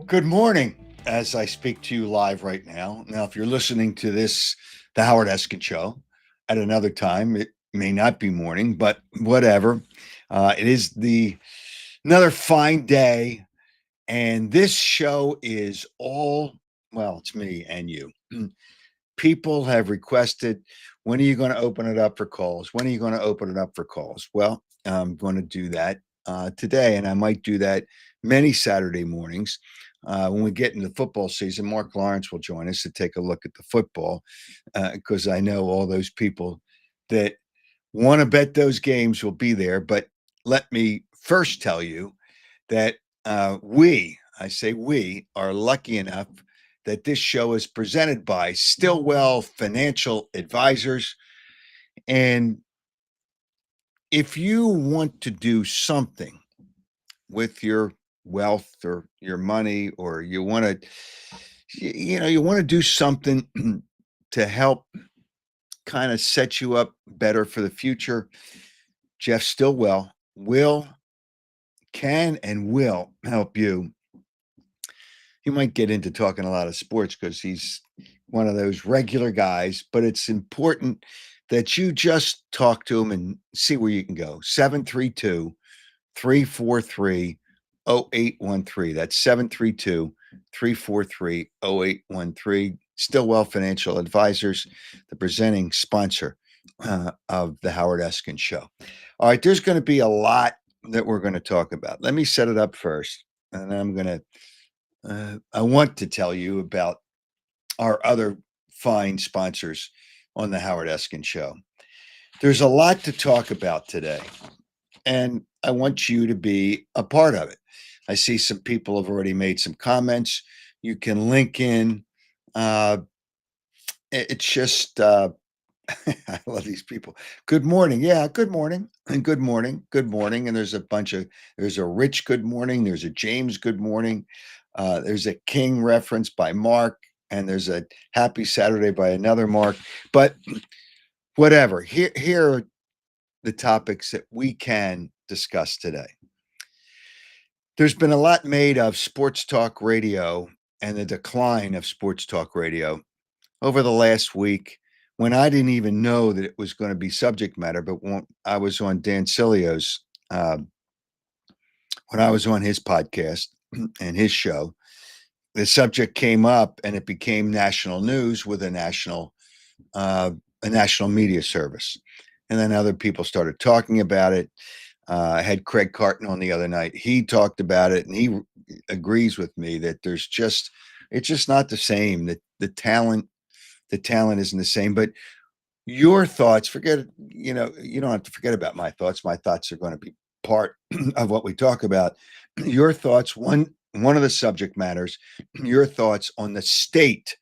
Good morning as I speak to you live right now. Now, if you're listening to this, the Howard Eskin Show, at another time, it may not be morning, but whatever. It is another fine day. And this show is it's me and you. People have requested, when are you going to open it up for calls? When are you going to open it up for calls? Well, I'm going to do that today, and I might do that many Saturday mornings. When we get into football season, Mark Lawrence will join us to take a look at the football because I know all those people that want to bet those games will be there. But let me first tell you that I say we, are lucky enough that this show is presented by Stillwell Financial Advisors. And if you want to do something with your wealth or your money, or you want to do something to help kind of set you up better for the future, Jeff Stillwell can and will help you. He might get into talking a lot of sports because he's one of those regular guys, but it's important that you just talk to him and see where you can go. 732 343 0813. That's 732 343 0813. Stillwell Financial Advisors, the presenting sponsor of the Howard Eskin Show. All right, there's going to be a lot that we're going to talk about. Let me set it up first, and then I want to tell you about our other fine sponsors on the Howard Eskin Show. There's a lot to talk about today, and I want you to be a part of it. I see some people have already made some comments. You can link in. It's just, I love these people. Good morning. Yeah, good morning. And good morning. Good morning. And there's a Rich good morning. There's a James good morning. There's a King reference by Mark. And there's a Happy Saturday by another Mark. But whatever. Here are the topics that we can discuss today. There's been a lot made of Sports Talk Radio and the decline of Sports Talk Radio over the last week, when I didn't even know that it was going to be subject matter. But when I was on Dan Cilio's, when I was on his podcast and his show, the subject came up and it became national news with a national media service. And then other people started talking about it. I had Craig Carton on the other night. He talked about it, and he agrees with me that it's just not the same. That the talent isn't the same. But your thoughts, you don't have to forget about my thoughts. My thoughts are going to be part of what we talk about. Your thoughts, one of the subject matters, your thoughts on the state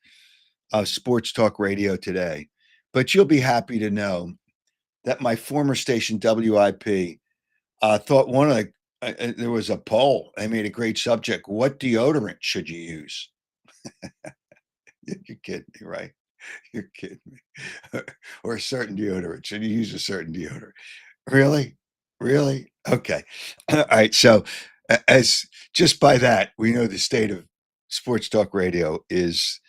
of Sports Talk Radio today. But you'll be happy to know that my former station, WIP, thought there was a poll. They made a great subject. What deodorant should you use? You're kidding me, right? You're kidding me. Or a certain deodorant. Should you use a certain deodorant? Really? Really? Okay. All right. So as just by that, we know the state of Sports Talk Radio is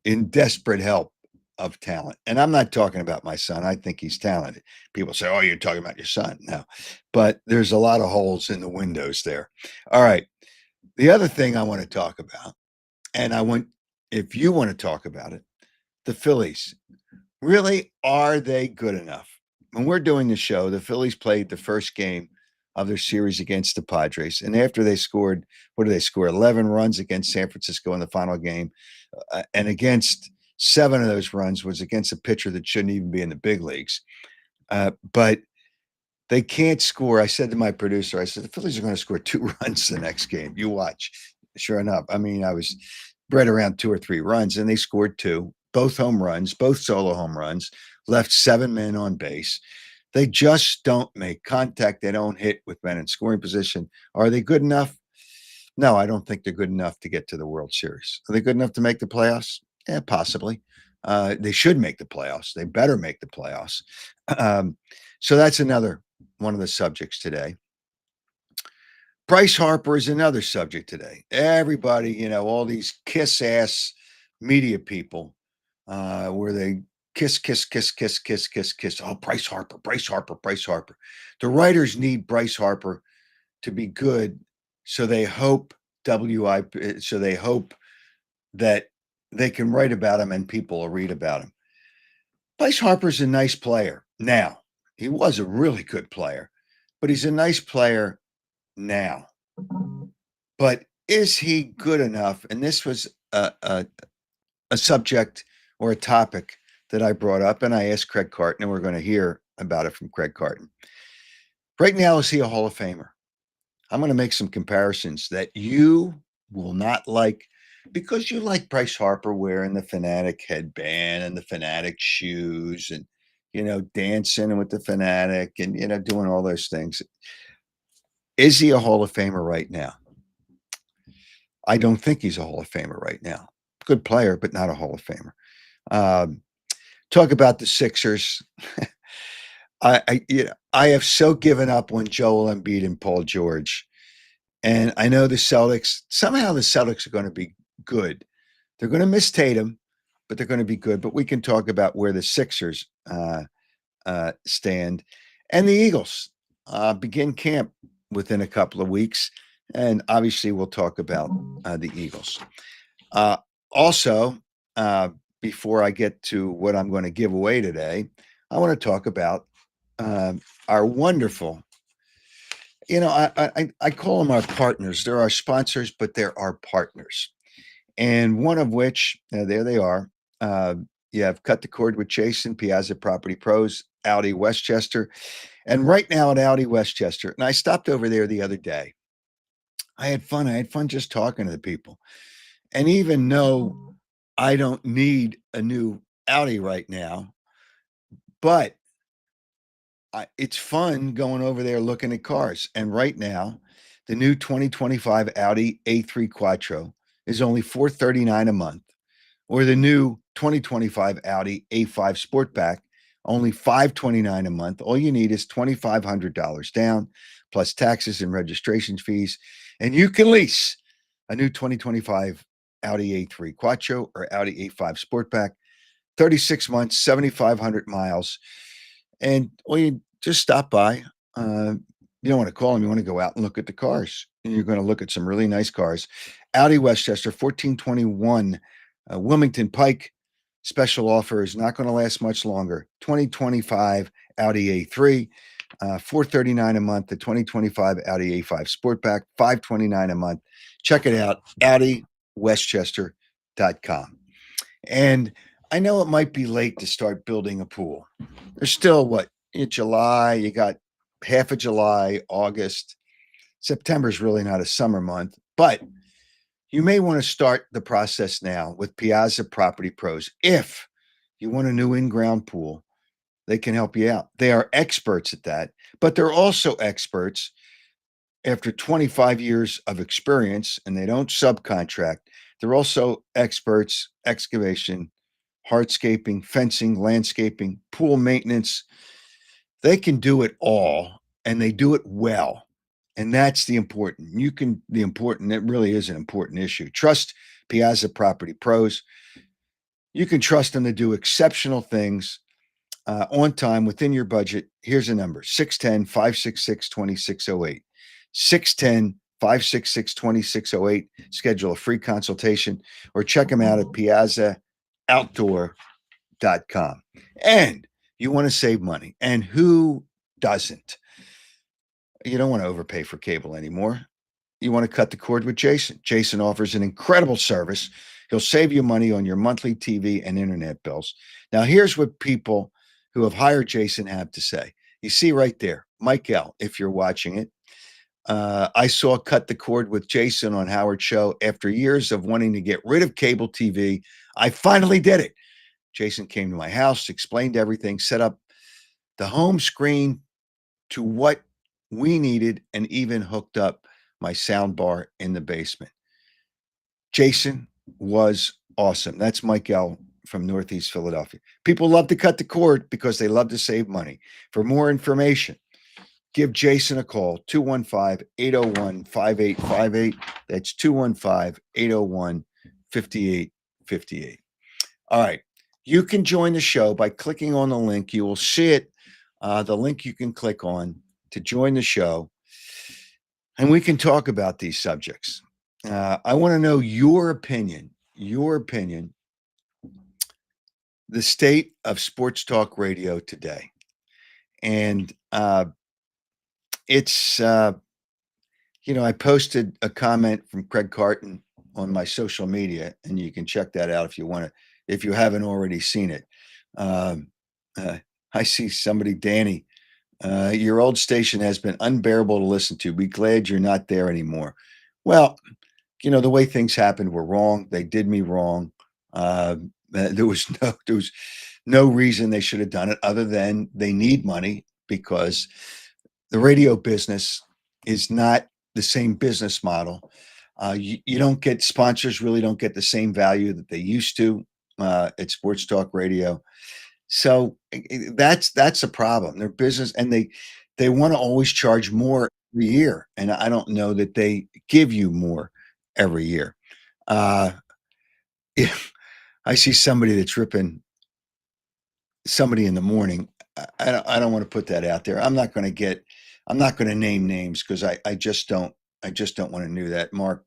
in desperate help of talent. And I'm not talking about my son. I think he's talented. People say, oh, you're talking about your son. No, but there's a lot of holes in the windows there. All right. The other thing I want to talk about, and if you want to talk about it, the Phillies. Really, are they good enough? When we're doing the show, the Phillies played the first game of their series against the Padres. And after they scored, what did they score? 11 runs against San Francisco in the final game. And against 7 of those runs was against a pitcher that shouldn't even be in the big leagues. But they can't score. I said to my producer, I said, the Phillies are going to score 2 runs the next game. You watch. Sure enough. I mean, I was right around 2 or 3 runs, and they scored 2, both home runs, both solo home runs, left 7 men on base. They just don't make contact. They don't hit with men in scoring position. Are they good enough? No, I don't think they're good enough to get to the World Series. Are they good enough to make the playoffs? Yeah, possibly. They should make the playoffs. They better make the playoffs. So that's another one of the subjects today. Bryce Harper is another subject today. Everybody, all these kiss ass media people, where they kiss, kiss, kiss, kiss, kiss, kiss, kiss. Oh, Bryce Harper, Bryce Harper, Bryce Harper. The writers need Bryce Harper to be good, so they hope so they hope that they can write about him and people will read about him. Bryce Harper's a nice player now. He was a really good player, but he's a nice player now. But is he good enough? And this was a subject or a topic that I brought up, and I asked Craig Carton, and we're going to hear about it from Craig Carton. Right now, is he a Hall of Famer? I'm going to make some comparisons that you will not like, because you like Bryce Harper wearing the Fanatic headband and the Fanatic shoes and, dancing with the Fanatic and, doing all those things. Is he a Hall of Famer right now? I don't think he's a Hall of Famer right now. Good player, but not a Hall of Famer. Talk about the Sixers. I have so given up on Joel Embiid and Paul George. And I know the Celtics are going to be good. They're going to miss Tatum, but they're going to be good. But we can talk about where the Sixers stand. And the Eagles begin camp within a couple of weeks. And obviously, we'll talk about the Eagles. Also, before I get to what I'm going to give away today, I want to talk about our wonderful, I call them our partners. They're our sponsors, but they're our partners. And one of which, there they are. You have Cut the Cord with Jason, Piazza Property Pros, Audi Westchester. And right now at Audi Westchester, and I stopped over there the other day. I had fun. I had fun just talking to the people. And even though I don't need a new Audi right now, but it's fun going over there looking at cars. And right now, the new 2025 Audi A3 Quattro is only $439 a month, or the new 2025 Audi A5 Sportback, only $529 a month. All you need is $2,500 down, plus taxes and registration fees, and you can lease a new 2025 Audi A3 Quattro or Audi A5 Sportback, 36 months, 7,500 miles. And you just stop by. You don't want to call them. You want to go out and look at the cars. And you're going to look at some really nice cars. Audi Westchester, 1421 Wilmington Pike. Special offer is not going to last much longer. 2025 Audi A3, $439 a month. The 2025 Audi A5 Sportback, $529 a month. Check it out, AudiWestchester.com. And I know it might be late to start building a pool. There's still in July, you got half of July, August. September's really not a summer month, but you may want to start the process now with Piazza Property Pros. If you want a new in-ground pool, they can help you out. They are experts at that, but they're also experts after 25 years of experience, and they don't subcontract. They're also experts, excavation, hardscaping, fencing, landscaping, pool maintenance. They can do it all, and they do it well. And that's the important. It really is an important issue. Trust Piazza Property Pros. You can trust them to do exceptional things on time within your budget. Here's a number: 610-566-2608. 610-566-2608. Schedule a free consultation or check them out at piazzaoutdoor.com. And you want to save money. And who doesn't? You don't want to overpay for cable anymore. You want to cut the cord with Jason. Jason offers an incredible service. He'll save you money on your monthly TV and internet bills. Now, here's what people who have hired Jason have to say. You see right there, Mike L., if you're watching it. I saw Cut the Cord with Jason on Howard Show. After years of wanting to get rid of cable TV, I finally did it. Jason came to my house, explained everything, set up the home screen to what we needed, and even hooked up my sound bar in the basement. Jason was awesome. That's Mike L. from Northeast Philadelphia. People love to cut the cord because they love to save money. For more information, give Jason a call, 215-801-5858. That's 215-801-5858. All right. You can join the show by clicking on the link. You will see it, the link you can click on to join the show, and we can talk about these subjects. I want to know your opinion, the state of Sports Talk Radio today. And it's, I posted a comment from Craig Carton on my social media, and you can check that out if you want to, if you haven't already seen it. I see somebody, Danny, your old station has been unbearable to listen to. Be glad you're not there anymore. Well, the way things happened were wrong. They did me wrong. There was no reason they should have done it other than they need money, because the radio business is not the same business model. You don't get, sponsors really don't get the same value that they used to at Sports Talk Radio. So that's a problem. Their business, and they want to always charge more every year, and I don't know that they give you more every year. If I see somebody that's ripping somebody in the morning, I don't want to put that out there. I'm not going to name names, because I just don't want to do that. Mark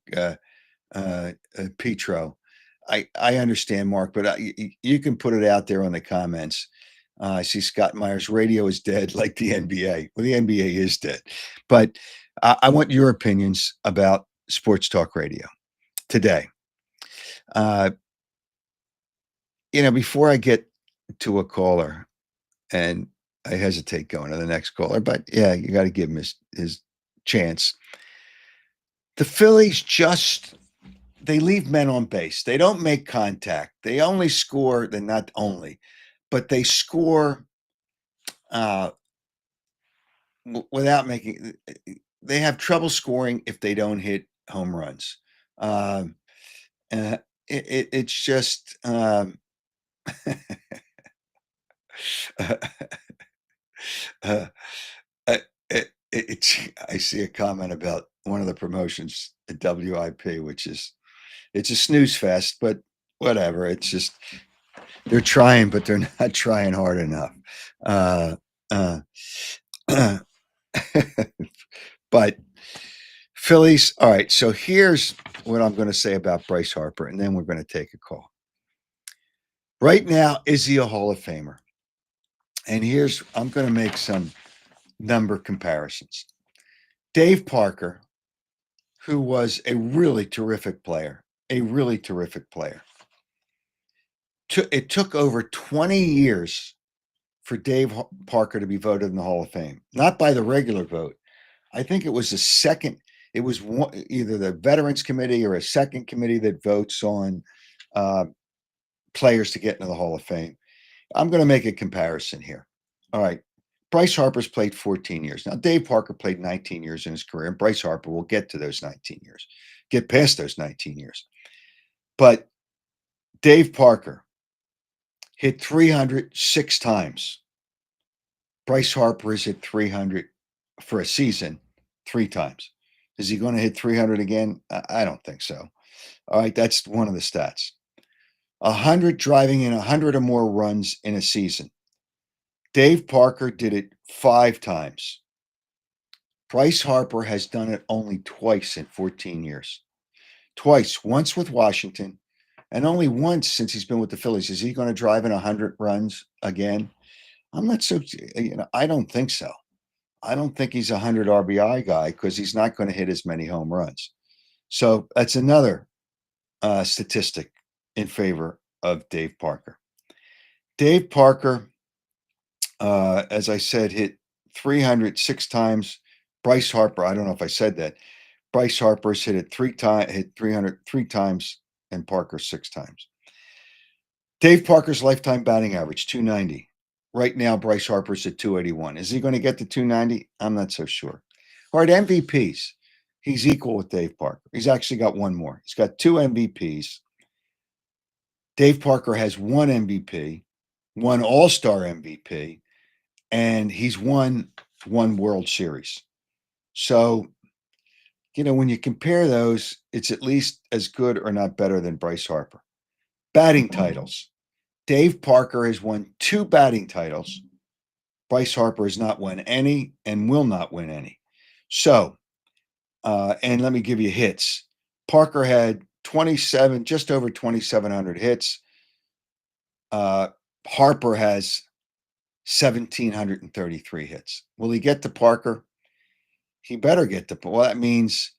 Petro, I understand, Mark, but you can put it out there on the comments. I see Scott Myers, radio is dead like the NBA. Well, the NBA is dead, but I want your opinions about Sports Talk Radio today. Before I get to a caller, and I hesitate going to the next caller, but yeah, you got to give him his chance. The Phillies they leave men on base. They don't make contact. They only score, they're not only, but they score without making, they have trouble scoring if they don't hit home runs. It's just, I see a comment about one of the promotions at WIP, which is, it's a snooze fest, but whatever. It's just, they're trying, but they're not trying hard enough. But Phillies. All right. So here's what I'm going to say about Bryce Harper, and then we're going to take a call. Right now, is he a Hall of Famer? And I'm going to make some number comparisons. Dave Parker, who was a really terrific player, it took over 20 years for Dave Parker to be voted in the Hall of Fame, not by the regular vote. I think it was it was either the Veterans Committee or a second committee that votes on players to get into the Hall of Fame. I'm going to make a comparison here. All right. Bryce Harper's played 14 years. Now, Dave Parker played 19 years in his career, and Bryce Harper will get to those 19 years, get past those 19 years. But Dave Parker hit 306 times. Bryce Harper has hit 300 for a season 3 times. Is he going to hit 300 again? I don't think so. All right, that's one of the stats. 100, driving in 100 or more runs in a season. Dave Parker did it 5 times. Bryce Harper has done it only twice in 14 years. Twice, once with Washington, and only once since he's been with the Phillies. Is he going to drive in 100 runs again? I'm not so, I don't think so. I don't think he's a 100 RBI guy, because he's not going to hit as many home runs. So that's another statistic in favor of Dave Parker. Dave Parker, as I said, hit 306 times. Bryce Harper, I don't know if I said that. Bryce Harper's hit it 300 3 times, and Parker 6 times. Dave Parker's lifetime batting average, 290. Right now, Bryce Harper's at 281. Is he going to get to 290? I'm not so sure. All right, MVPs. He's equal with Dave Parker. He's actually got one more. He's got 2 MVPs. Dave Parker has 1 MVP, 1 All-Star MVP, and he's won one World Series. So, when you compare those, it's at least as good or not better than Bryce Harper. Batting titles. Dave Parker has won 2 batting titles. Bryce Harper has not won any and will not win any. So, and let me give you hits. Parker had 27, just over 2,700 hits. Harper has 1,733 hits. Will he get to Parker? He better get to. Well, that means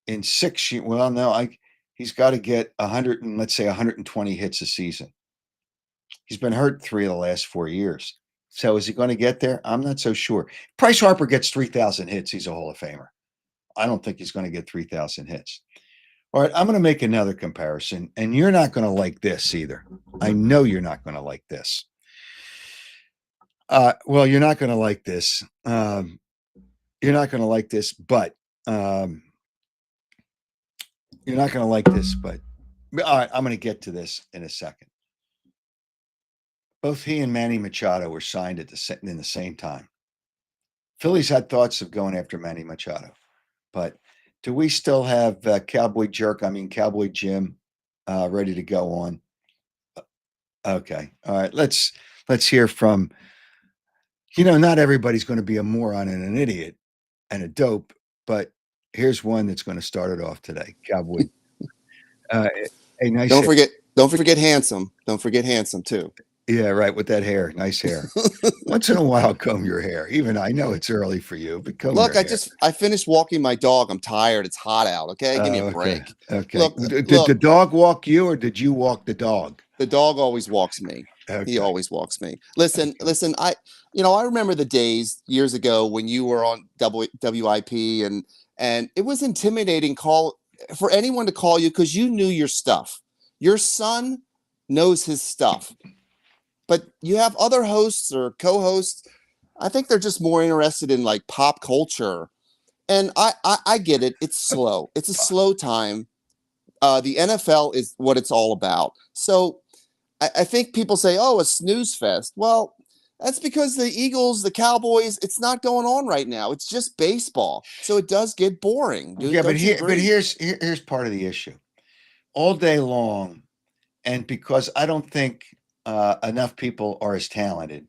in 6 years. Well, no, he's got to get 100 and let's say 120 hits a season. He's been hurt 3 of the last 4 years. So is he going to get there? I'm not so sure. Bryce Harper gets 3,000 hits. He's a Hall of Famer. I don't think he's going to get 3,000 hits. All right, I'm going to make another comparison, and you're not going to like this either. I know you're not going to like this. Well, you're not going to like this. You're not going to like this, but you're not going to like this, but all right, I'm going to get to this in a second. Both he and Manny Machado were signed in the same time. Phillies had thoughts of going after Manny Machado, but do we still have Cowboy Jim ready to go on? Okay. All right. Let's hear from, not everybody's going to be a moron and an idiot and a dope, but here's one that's going to start it off today. Cowboy. Hey, nice. Don't forget handsome. Don't forget handsome too. Yeah, right. With that hair, nice hair. Once in a while, comb your hair. Even I know it's early for you, but comb your hair. I finished walking my dog. I'm tired. It's hot out. Okay, give me a break. Okay. Look, did the dog walk you, or did you walk the dog? The dog always walks me. Okay. He always walks me. Listen. I remember the days years ago when you were on WIP, and it was intimidating for anyone to call you because you knew your stuff. Your son knows his stuff. But you have other hosts or co-hosts. I think they're just more interested in like pop culture. And I get it. It's slow. It's a slow time. The NFL is what it's all about. So I think people say, a snooze fest. Well, that's because the Eagles, the Cowboys, it's not going on right now. It's just baseball. So it does get boring. But here's part of the issue. All day long, and because I don't think enough people are as talented.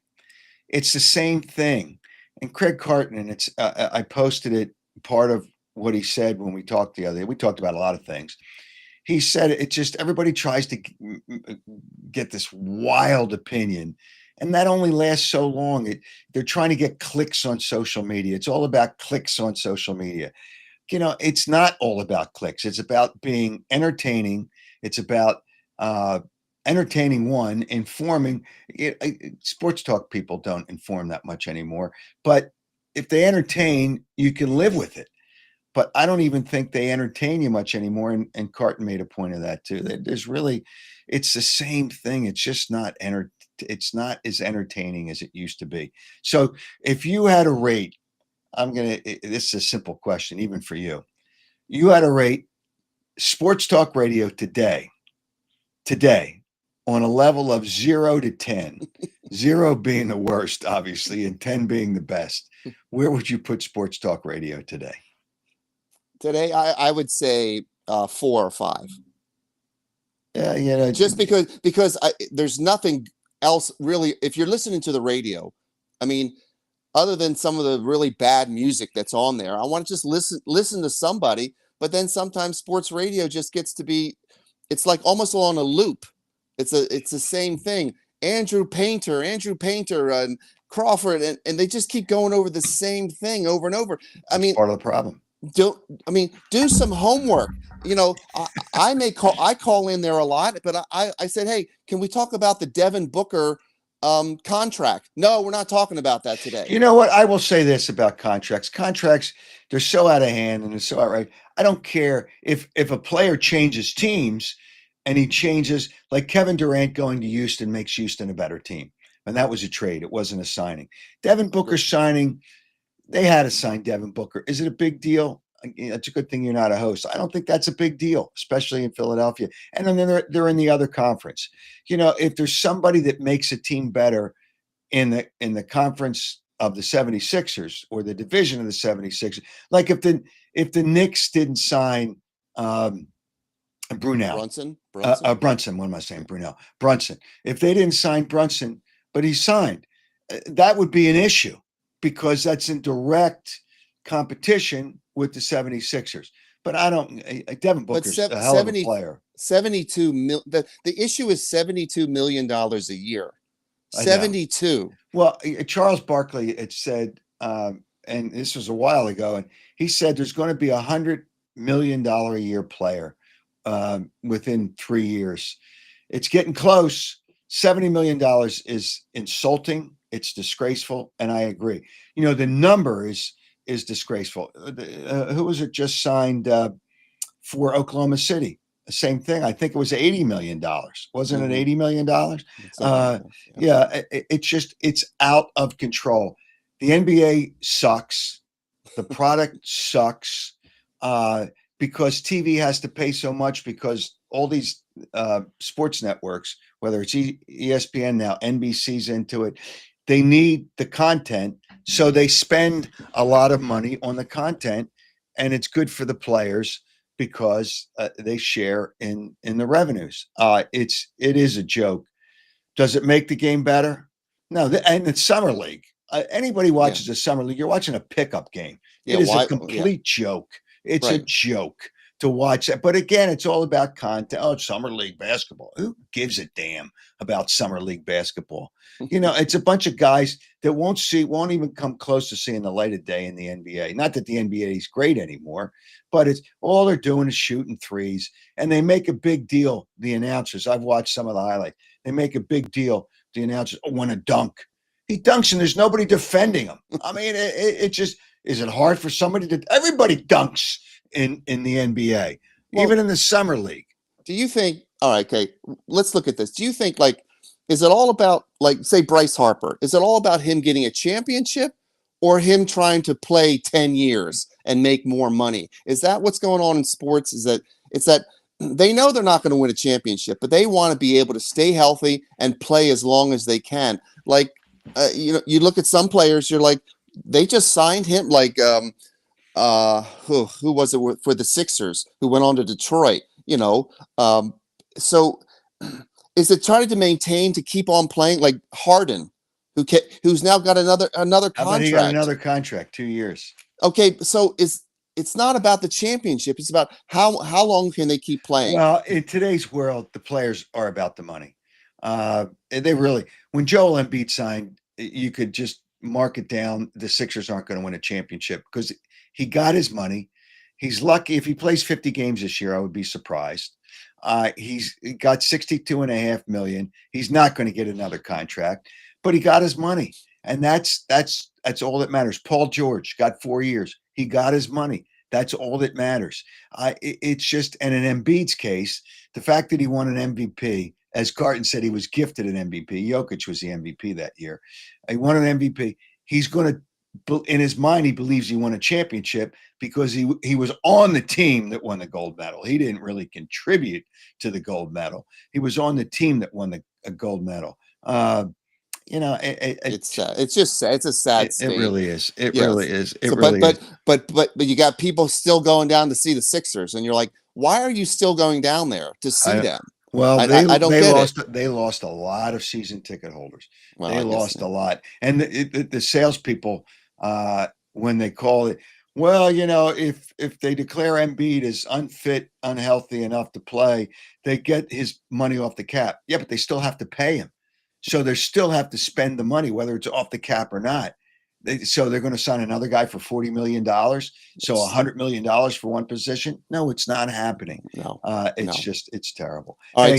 It's the same thing. And Craig Carton, and I posted it, part of what he said when we talked the other day. We talked about a lot of things. He said it just, everybody tries to get this wild opinion, and that only lasts so long. They're trying to get clicks on social media. It's all about clicks on social media. It's not all about clicks. It's about being entertaining. It's about entertaining, informing. Sports talk people don't inform that much anymore, but if they entertain, you can live with it. But I don't even think they entertain you much anymore. And Carton made a point of that too. It's the same thing. It's just not it's not as entertaining as it used to be. So if you had a rate, this is a simple question, even for you. You had to rate Sports Talk Radio today, on a level of 0 to 10, 0 being the worst, obviously, and 10 being the best. Where would you put Sports Talk Radio today? Today, I would say 4 or 5. Yeah, just because there's nothing else really. If you're listening to the radio, I mean, other than some of the really bad music that's on there, I want to just listen to somebody. But then sometimes sports radio just gets to be, it's like almost on a loop. It's the same thing. Andrew Painter, and Crawford, and they just keep going over the same thing over and over. I mean, part of the problem. Do some homework. I call in there a lot, but I said, hey, can we talk about the Devin Booker contract? No, we're not talking about that today. You know what? I will say this about contracts. Contracts, they're so out of hand and they're so outright. I don't care if a player changes teams and he changes, like Kevin Durant going to Houston makes Houston a better team. And that was a trade. It wasn't a signing. Devin Booker signing, they had to sign Devin Booker. Is it a big deal? It's a good thing you're not a host. I don't think that's a big deal, especially in Philadelphia. And then they're in the other conference. If there's somebody that makes a team better in the conference of the 76ers or the division of the 76ers. Like if the Knicks didn't sign Brunel. Brunson. What am I saying? Brunel. Brunson. If they didn't sign Brunson, but he signed, that would be an issue because that's in direct competition with the 76ers. But I don't. Devin Booker's a hell of a player. 72 million. The issue is $72 million a year. 72. Well, Charles Barkley had said, and this was a while ago, and he said there's going to be $100 million a year player within 3 years. It's getting close. $70 million is insulting. It's disgraceful, and I agree. The number is disgraceful. Who was it just signed for Oklahoma City? The same thing. I think it was $80 million. Wasn't it $80 million? It's out of control. The NBA sucks. The product sucks because TV has to pay so much because all these sports networks, whether it's ESPN now, NBC's into it, they need the content. So they spend a lot of money on the content, and it's good for the players because they share in the revenues. It is a joke. Does it make the game better? No. And it's summer league. Anybody watches a summer league, you're watching a pickup game. It is a complete joke. It's a joke to watch that. But again, it's all about content. Oh, it's summer league basketball. Who gives a damn about summer league basketball? It's a bunch of guys that won't even come close to seeing the light of day in the NBA. Not that the NBA is great anymore, but it's all they're doing is shooting threes. And they make a big deal, the announcers. I've watched some of the highlights. They make a big deal, the announcers, want to dunk. He dunks and there's nobody defending him. I mean, it just, is it hard for somebody to, everybody dunks in the NBA, even in the summer league. Do you think, all right, okay, let's look at this. Do you think, is it all about, say, Bryce Harper? Is it all about him getting a championship or him trying to play 10 years and make more money? Is that what's going on in sports? It's that they know they're not going to win a championship, but they want to be able to stay healthy and play as long as they can. You look at some players, you're like, they just signed him, who was it for the Sixers who went on to Detroit, so is it trying to maintain to keep on playing, like Harden, who's now got another contract? How about he got another contract, 2 years? Okay, so it's not about the championship. It's about how long can they keep playing? Well, in today's world, the players are about the money. They really, when Joel Embiid signed, you could just mark it down. The Sixers aren't going to win a championship because he got his money. He's lucky if he plays 50 games this year. I would be surprised. He's got $62.5 million. He's not going to get another contract, but he got his money, and that's all that matters. Paul George got 4 years. He got his money. That's all that matters. It's just, and in Embiid's case, the fact that he won an MVP, as Carton said, he was gifted an MVP. Jokic was the MVP that year. He won an MVP. He's going to, in his mind, he believes he won a championship because he was on the team that won the gold medal. He didn't really contribute to the gold medal. He was on the team that won the gold medal. It's sad. It's just sad. It's a sad state. It really is. It really is. It really is. But you got people still going down to see the Sixers, and you're like, why are you still going down there to see them? Well, they lost a lot of season ticket holders. Well, they lost a lot. And the salespeople, when they call it, well, if they declare Embiid as unfit, unhealthy enough to play, they get his money off the cap. Yeah, but they still have to pay him. So they still have to spend the money, whether it's off the cap or not. So they're going to sign another guy for $40 million. So $100 million for one position. No, it's not happening. No, it's terrible. All right.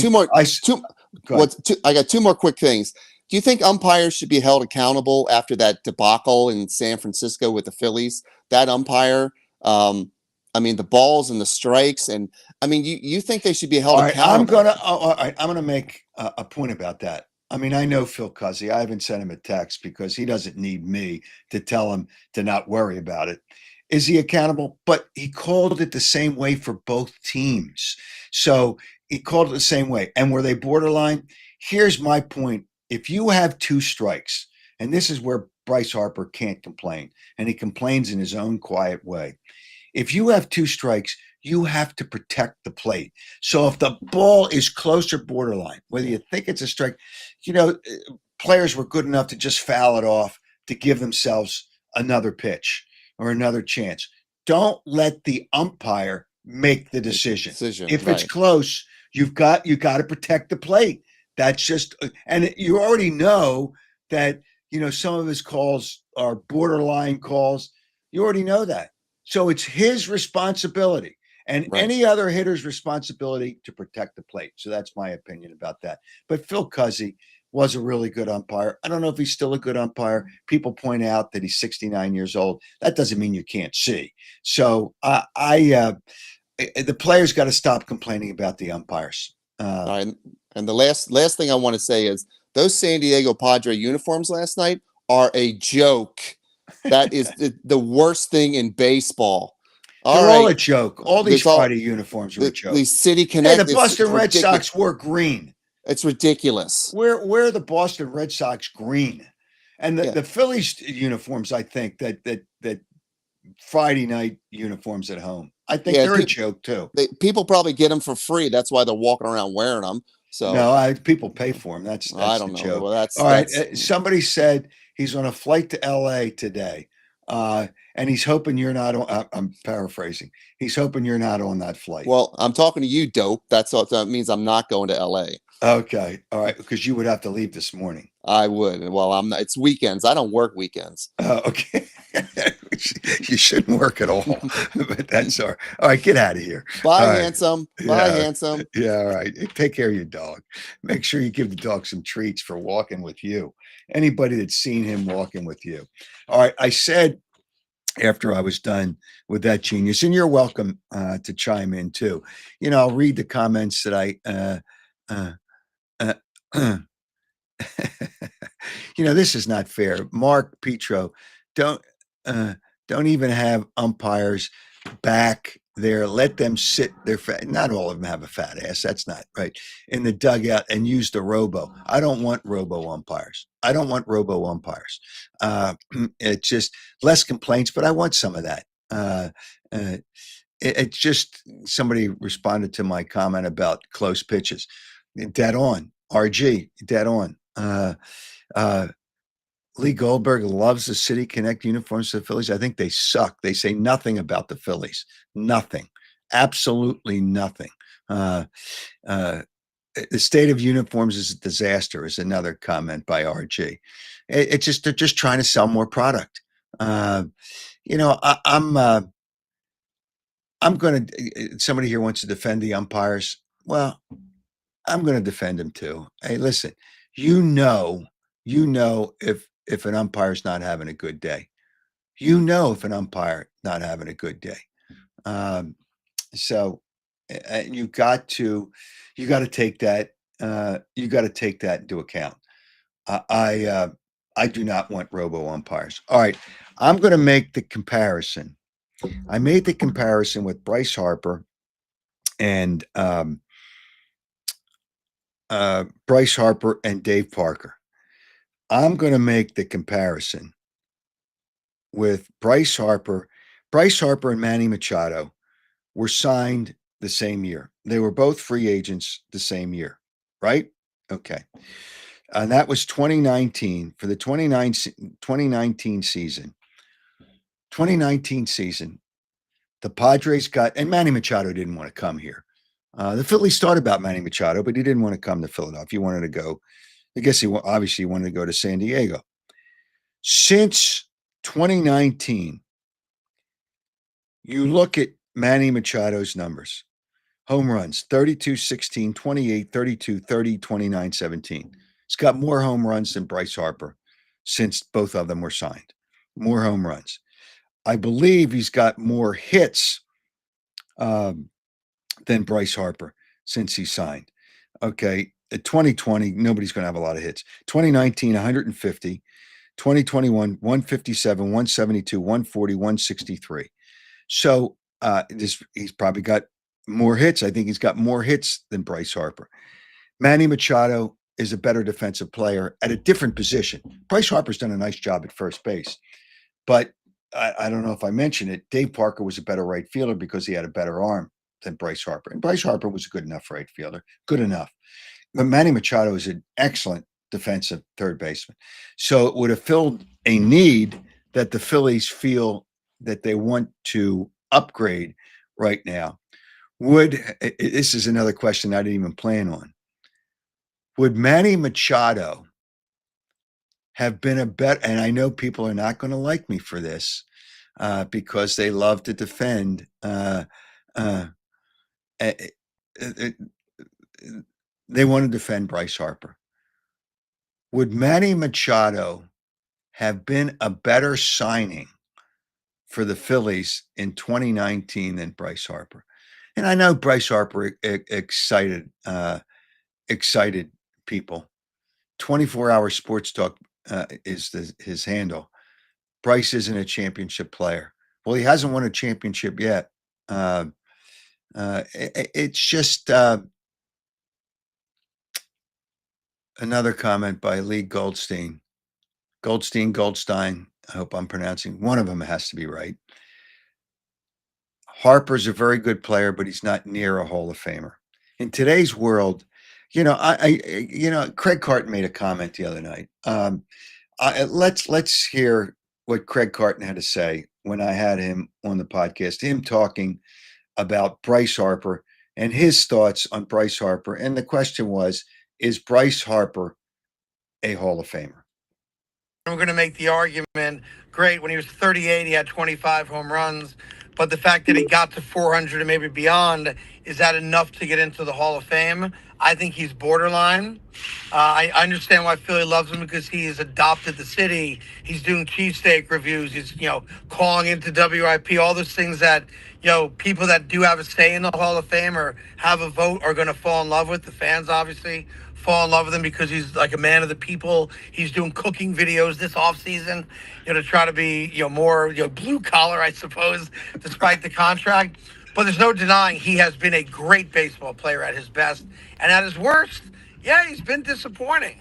I got two more quick things. Do you think umpires should be held accountable after that debacle in San Francisco with the Phillies? That umpire, the balls and the strikes, and you think they should be held accountable? I'm gonna make a point about that. I know Phil Cuzzy. I haven't sent him a text because he doesn't need me to tell him to not worry about it. Is he accountable? But he called it the same way for both teams. So he called it the same way. And were they borderline? Here's my point. If you have two strikes And this is where Bryce Harper can't complain. And he complains in his own quiet way. If you have 2 strikes, you have to protect the plate. So if the ball is close or borderline, whether you think it's a strike, players were good enough to just foul it off to give themselves another pitch or another chance. Don't let the umpire make the decision. If it's close, you got to protect the plate. That's just, and you already know that, some of his calls are borderline calls. You already know that. So it's his responsibility and any other hitter's responsibility to protect the plate. So that's my opinion about that. But Phil Cuzzi was a really good umpire. I don't know if he's still a good umpire. People point out that he's 69 years old. That doesn't mean you can't see. So the players got to stop complaining about the umpires. All right. And the last thing I want to say is those San Diego Padre uniforms last night are a joke. That is the worst thing in baseball. They're all a joke. All these Friday uniforms are a joke. These City Connect. Hey, the Boston Red Sox wore green. It's ridiculous. Where are the Boston Red Sox green? And the Phillies uniforms, I think that Friday night uniforms at home, I think they're a joke too. People probably get them for free. That's why they're walking around wearing them. So no, people pay for them. That's I don't know. Joke. Well, all right. Somebody said he's on a flight to LA today. And he's hoping you're not on. I'm paraphrasing. He's hoping you're not on that flight. Well, I'm talking to you, dope. That means I'm not going to LA. Okay. All right. Because you would have to leave this morning. I would. Well, I'm not. It's weekends. I don't work weekends. Okay. You shouldn't work at all. But that's all right. All right. Get out of here. Bye, handsome. Bye, handsome. Yeah. All right. Take care of your dog. Make sure you give the dog some treats for walking with you. Anybody that's seen him walking with you. All right. I said after I was done with that genius, and you're welcome to chime in too. I'll read the comments that this is not fair. Mark Petro, don't even have umpires back there. Let them sit their fat. Not all of them have a fat ass. That's not right. In the dugout and use the robo. I don't want robo umpires. It's just less complaints, but I want some of that. It's just somebody responded to my comment about close pitches. Dead on. RG, dead on. Lee Goldberg loves the City Connect uniforms of the Phillies. I think they suck. They say nothing about the Phillies. Nothing. Absolutely nothing. The state of uniforms is a disaster is another comment by RG. They're just trying to sell more product. I'm going to, somebody here wants to defend the umpires. Well, I'm going to defend him too. Hey, listen, if an umpire's not having a good day, if an umpire not having a good day. So you got to take that. You got to take that into account. I do not want robo umpires. All right. I'm going to make the comparison. I made the comparison with Bryce Harper and Dave Parker. I'm going to make the comparison with Bryce Harper. Bryce Harper and Manny Machado were signed the same year. They were both free agents the same year, right? Okay. And that was 2019 for the 2019 season. 2019 season, the Padres got, and Manny Machado didn't want to come here. The Phillies thought about Manny Machado, but he didn't want to come to Philadelphia. He wanted to go. I guess he obviously wanted to go to San Diego. Since 2019, you look at Manny Machado's numbers. Home runs, 32, 16, 28, 32, 30, 29, 17. He's got more home runs than Bryce Harper since both of them were signed. More home runs. I believe he's got more hits than Bryce Harper since he signed. Okay. 2020, nobody's going to have a lot of hits. 2019, 150. 2021, 157, 172, 140, 163. So he's probably got more hits. I think he's got more hits than Bryce Harper. Manny Machado is a better defensive player at a different position. Bryce Harper's done a nice job at first base, but I don't know if I mentioned it. Dave Parker was a better right fielder because he had a better arm than Bryce Harper. And Bryce Harper was a good enough right fielder, good enough. But Manny Machado is an excellent defensive third baseman. So it would have filled a need that the Phillies feel that they want to upgrade right now. This is another question I didn't even plan on. Would Manny Machado have been a better, and I know people are not going to like me for this because they love to defend. They want to defend Bryce Harper. Would Manny Machado have been a better signing for the Phillies in 2019 than Bryce Harper? And I know Bryce Harper excited people. 24-hour sports talk is his handle. Bryce isn't a championship player. Well, he hasn't won a championship yet. It's just another comment by Lee Goldstein. Goldstein. I hope I'm pronouncing. One of them has to be right. Harper's a very good player, but he's not near a Hall of Famer. In today's world, Craig Carton made a comment the other night. Let's hear what Craig Carton had to say when I had him on the podcast, him talking about Bryce Harper and his thoughts on Bryce Harper. And the question was, is Bryce Harper a Hall of Famer? We're going to make the argument, great, when he was 38, he had 25 home runs. But the fact that he got to 400 and maybe beyond, is that enough to get into the Hall of Fame? I think he's borderline. I understand why Philly loves him because he has adopted the city. He's doing cheesesteak reviews. He's, calling into WIP, all those things that, people that do have a say in the Hall of Fame or have a vote are going to fall in love with. The fans, obviously, fall in love with him because he's like a man of the people. He's doing cooking videos this offseason, to try to be, more, blue collar, I suppose, despite the contract. But there's no denying he has been a great baseball player at his best. And at his worst, yeah, he's been disappointing.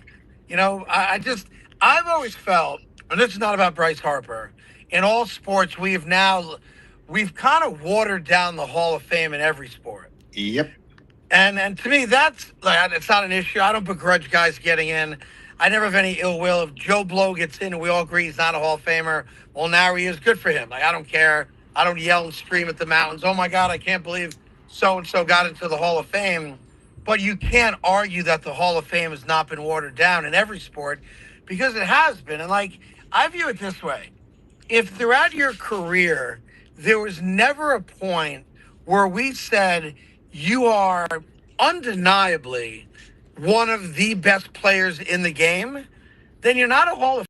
I've always felt, and this is not about Bryce Harper, in all sports, we've kind of watered down the Hall of Fame in every sport. Yep. And to me, that's it's not an issue. I don't begrudge guys getting in. I never have any ill will. If Joe Blow gets in and we all agree he's not a Hall of Famer, well, now he is. Good for him. I don't care. I don't yell and scream at the mountains, oh, my God, I can't believe so-and-so got into the Hall of Fame. But you can't argue that the Hall of Fame has not been watered down in every sport because it has been. And, I view it this way. If throughout your career there was never a point where we said you are undeniably one of the best players in the game, then you're not a Hall of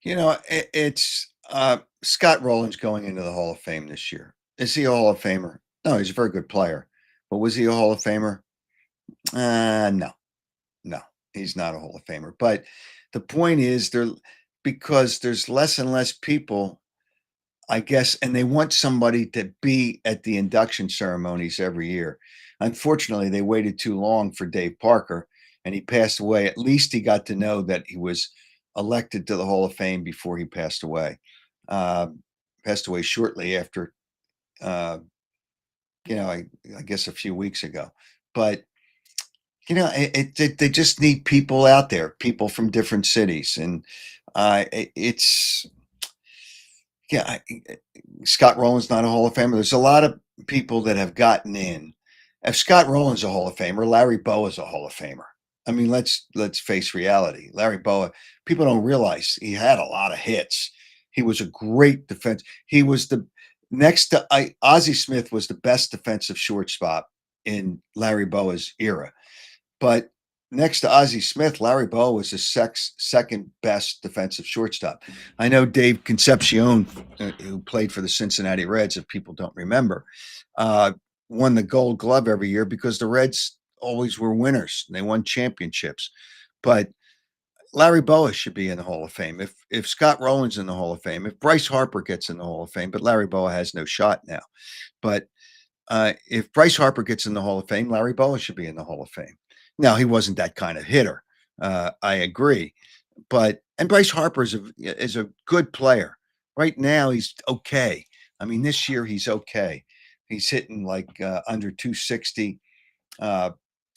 Fame. It's Scott Rowland's going into the Hall of Fame this year. Is he a Hall of Famer? No, he's a very good player. But was he a Hall of Famer? No, he's not a Hall of Famer. But the point is, because there's less and less people, I guess, and they want somebody to be at the induction ceremonies every year. Unfortunately, they waited too long for Dave Parker, and he passed away. At least he got to know that he was elected to the Hall of Fame before he passed away. Passed away shortly after, I guess a few weeks ago. But, they just need people out there, people from different cities. And Scott Rowland's not a Hall of Famer. There's a lot of people that have gotten in. If Scott Rowland's a Hall of Famer, Larry Bowa is a Hall of Famer. I mean, let's face reality. Larry Bowa, people don't realize he had a lot of hits. He was a great defense. He was next to Ozzie Smith was the best defensive shortstop in Larry Bowa's era. But next to Ozzie Smith, Larry Bowa was the second best defensive shortstop. I know Dave Concepcion, who played for the Cincinnati Reds, if people don't remember, won the Gold Glove every year because the Reds always were winners. They won championships. But Larry Bowa should be in the Hall of Fame. If Scott Rowland's in the Hall of Fame, if Bryce Harper gets in the Hall of Fame, but Larry Bowa has no shot now. But if Bryce Harper gets in the Hall of Fame, Larry Bowa should be in the Hall of Fame. Now, he wasn't that kind of hitter. I agree. And Bryce Harper is a good player. Right now, he's okay. I mean, this year he's okay. He's hitting like under 260.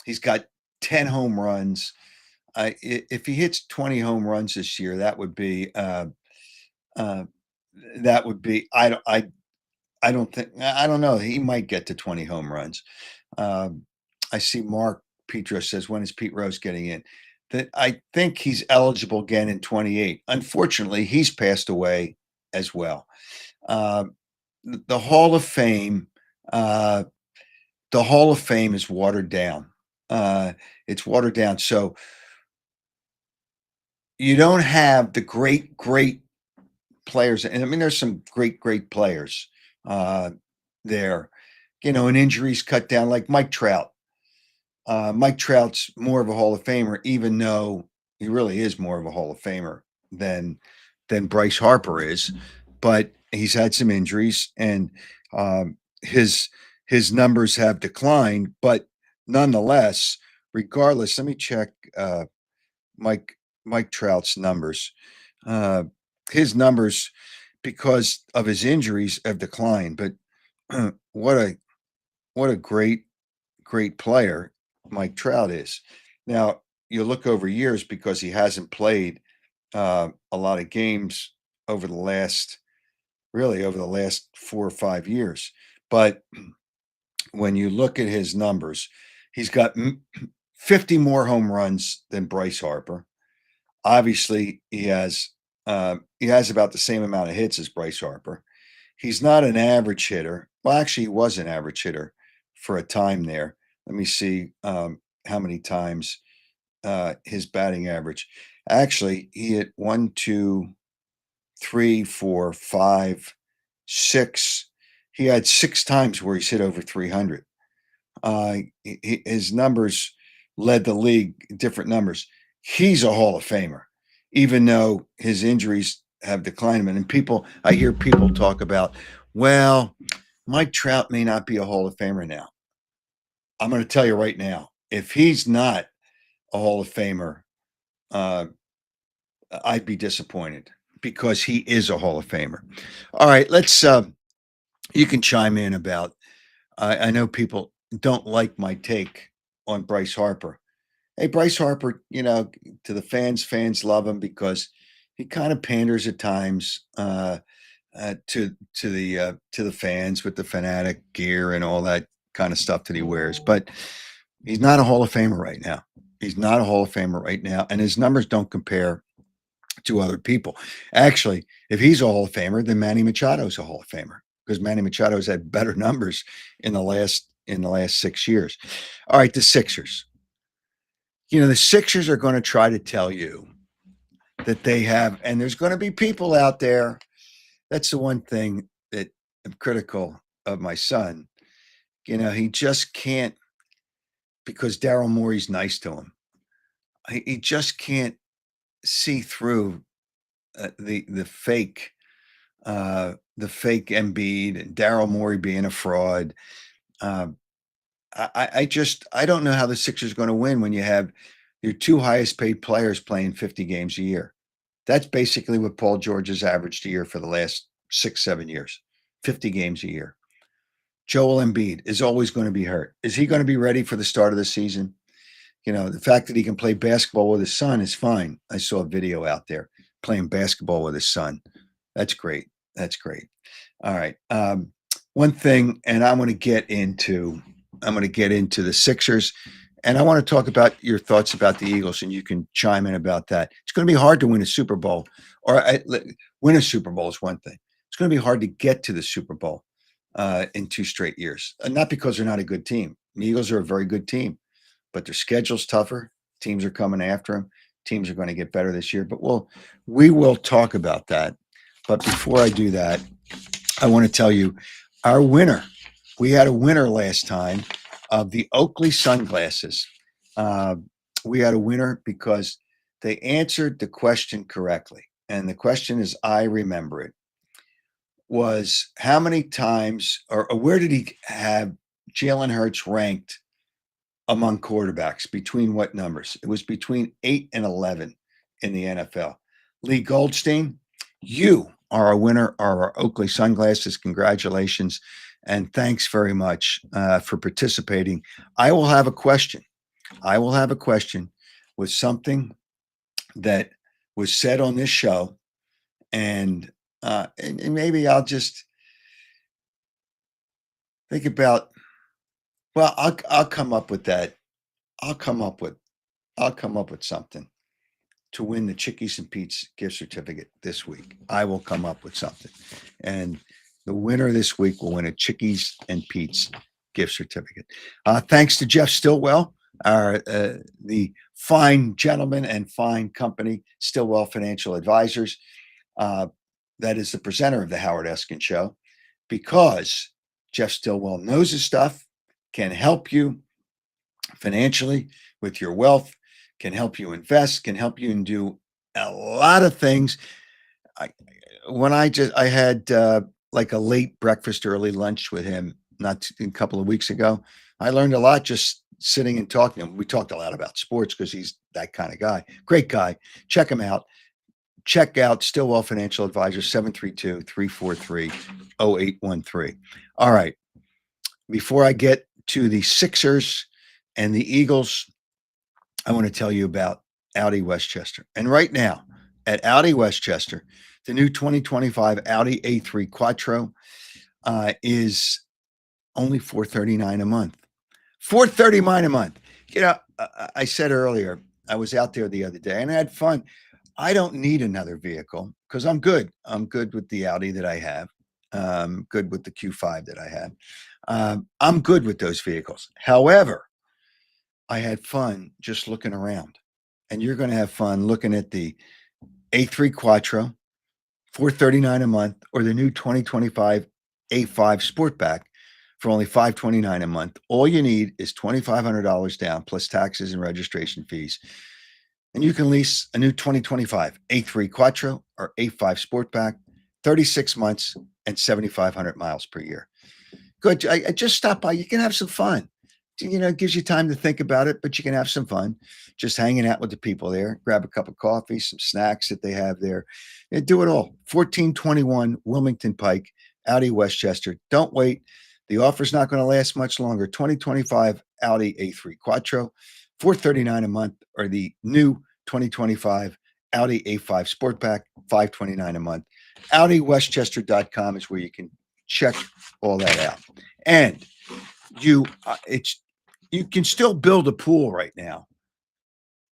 He's got 10 home runs. If he hits 20 home runs this year, that would be I don't think I don't know. He might get to 20 home runs. I see Mark Petro says, when is Pete Rose getting in? That I think he's eligible again in 28. Unfortunately, he's passed away as well. The Hall of Fame, the Hall of Fame is watered down. It's watered down. So you don't have the great players. And I mean, there's some great players there, and injuries cut down, like Mike Trout. Mike Trout's more of a Hall of Famer, even though he really is more of a Hall of Famer than Bryce Harper is. But he's had some injuries, and his numbers have declined. But nonetheless, regardless, let me check Mike Trout's numbers. His numbers, because of his injuries, have declined. But what a great player Mike Trout is. Now, you look over years, because he hasn't played a lot of games over the last 4 or 5 years. But when you look at his numbers, he's got 50 more home runs than Bryce Harper. Obviously, he has about the same amount of hits as Bryce Harper. He's not an average hitter. Well, actually, he was an average hitter for a time there. Let me see how many times his batting average. Actually, he hit 1, 2, 3, 4, 5, 6. He had 6 times where he's hit over 300. His numbers led the league, different numbers. He's a Hall of Famer, even though his injuries have declined him. And I hear people talk about, well, Mike Trout may not be a Hall of Famer now. I'm going to tell you right now, if he's not a Hall of Famer, I'd be disappointed, because he is a Hall of Famer. All right, let's. You can chime in about. I know people don't like my take on Bryce Harper. Hey, Bryce Harper, to the fans love him because he kind of panders at times to the fans with the fanatic gear and all that kind of stuff that he wears. But he's not a Hall of Famer right now. He's not a Hall of Famer right now, and his numbers don't compare to other people. Actually, if he's a Hall of Famer, then Manny Machado's a Hall of Famer, because Manny Machado's had better numbers in the last 6 years. All right, the Sixers. The Sixers are going to try to tell you that they have, and there's going to be people out there. That's the one thing that I'm critical of my son. He just can't, because Daryl Morey's nice to him. He just can't see through the fake Embiid and Daryl Morey being a fraud. I don't know how the Sixers are going to win when you have your 2 highest paid players playing 50 games a year. That's basically what Paul George has averaged a year for the last 6-7 years, 50 games a year. Joel Embiid is always going to be hurt. Is he going to be ready for the start of the season? The fact that he can play basketball with his son is fine. I saw a video out there playing basketball with his son. That's great. All right. One thing, and I'm going to get into the Sixers, and I want to talk about your thoughts about the Eagles, and you can chime in about that. It's going to be hard to win a Super Bowl, win a Super Bowl is one thing. It's going to be hard to get to the Super Bowl in 2 straight years, and not because they're not a good team. The Eagles are a very good team, but their schedule's tougher. Teams are coming after them. Teams are going to get better this year, but we will talk about that. But before I do that, I want to tell you our winner. We had a winner last time of the Oakley sunglasses. We had a winner because they answered the question correctly. And the question, is I remember it, was how many times or where did he have Jalen Hurts ranked among quarterbacks. Between what numbers? It was between 8 and 11 in the NFL. Lee Goldstein, you are a winner of our Oakley sunglasses. Congratulations. And thanks very much for participating. I will have a question. With something that was said on this show. And maybe I'll just think about, well, I'll come up with that. I'll come up with something to win the Chickies and Pete's gift certificate this week. I will come up with something. And the winner this week will win a Chickies and Pete's gift certificate. Thanks to Jeff Stillwell, the fine gentleman and fine company, Stillwell Financial Advisors. That is the presenter of the Howard Eskin Show, because Jeff Stillwell knows his stuff, can help you financially with your wealth, can help you invest, can help you and do a lot of things. I had like a late breakfast, early lunch with him a couple of weeks ago. I learned a lot just sitting and talking. We talked a lot about sports because he's that kind of guy. Great guy. Check him out. Check out Stillwell Financial Advisors, 732-343-0813. All right. Before I get to the Sixers and the Eagles, I want to tell you about Audi Westchester. And right now at Audi Westchester, the new 2025 Audi A3 Quattro is only $439 a month. $439 a month. You know, I said earlier, I was out there the other day and I had fun. I don't need another vehicle because I'm good. I'm good with the Audi that I have. Good with the Q5 that I have. I'm good with those vehicles. However, I had fun just looking around, and you're going to have fun looking at the A3 Quattro, $439 a month, or the new 2025 A5 Sportback for only $529 a month. All you need is $2,500 down plus taxes and registration fees. And you can lease a new 2025 A3 Quattro or A5 Sportback, 36 months and 7,500 miles per year. Good. I just stop by. You can have some fun. You know, it gives you time to think about it, but you can have some fun just hanging out with the people there. Grab a cup of coffee, some snacks that they have there. And do it all. 1421 Wilmington Pike, Audi Westchester. Don't wait. The offer's not going to last much longer. 2025 Audi A3 Quattro, $439 a month, or the new 2025 Audi A5 Sportback, $529 a month. AudiWestchester.com is where you can check all that out. And you can still build a pool right now.